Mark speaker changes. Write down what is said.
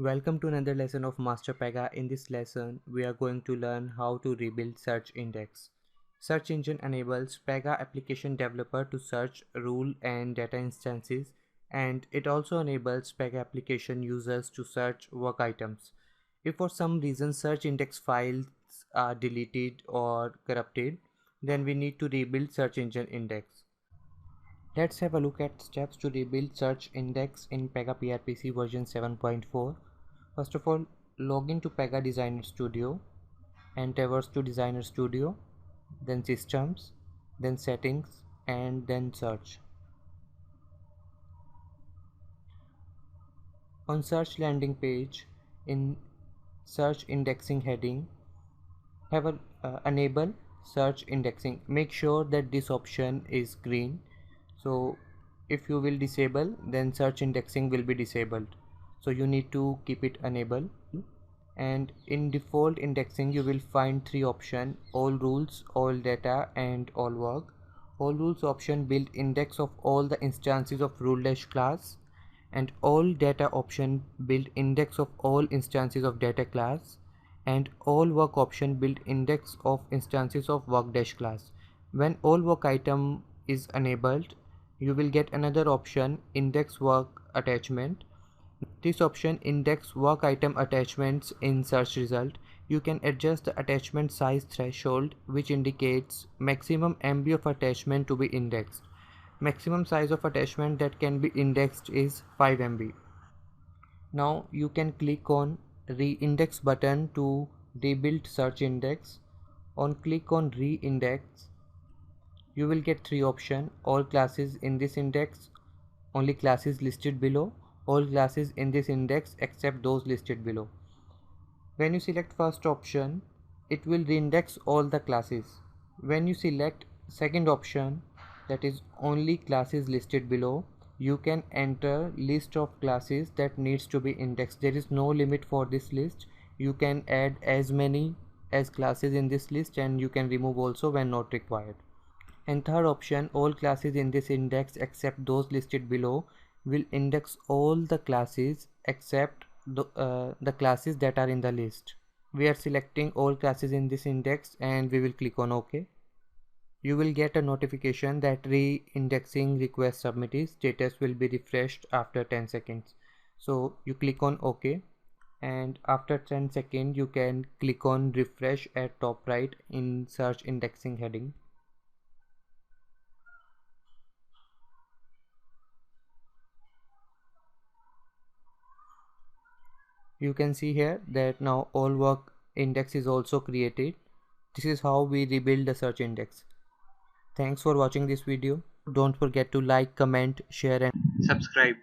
Speaker 1: Welcome to another lesson of Master Pega. In this lesson, we are going to learn how to rebuild search index. Search engine enables Pega application developer to search rule and data instances, and it also enables Pega application users to search work items. If for some reason search index files are deleted or corrupted, then we need to rebuild search engine index. Let's have a look at steps to rebuild search index in Pega PRPC version 7.4. First of all, log into Pega Designer Studio and traverse to Designer Studio, then Systems, then Settings, and then Search. On Search landing page, in Search Indexing heading, have a enable Search Indexing. Make sure that this option is green. So if you will disable, then Search Indexing will be disabled. So you need to keep it enabled. And in default indexing you will find three options: all rules, all data, and all work. All rules option build index of all the instances of rule dash class, and all data option build index of all instances of data class, and all work option build index of instances of work dash class. When all work item is enabled, you will get another option, index work attachment. This option index work item attachments in search result. You can adjust the attachment size threshold, which indicates maximum MB of attachment to be indexed. Maximum size of attachment that can be indexed is 5 MB. Now you can click on re-index button to rebuild search index. On click on re-index, you will get three options: all classes in this index, only classes listed below, all classes in this index except those listed below. When you select first option, it will reindex all the classes. When you select second option, that is only classes listed below, you can enter list of classes that needs to be indexed. There is no limit for this list. You can add as many as classes in this list, and you can remove also when not required. And third option, all classes in this index except those listed below, will index all the classes except the classes that are in the list. We are selecting all classes in this index and we will click on OK. You will get a notification that re-indexing request submitted. Status will be refreshed after 10 seconds. So you click on OK, and after 10 seconds you can click on refresh at top right in search indexing heading. You can see here that now all work index is also created. This is how we rebuild the search index. Thanks for watching this video. Don't forget to like, comment, share, and subscribe.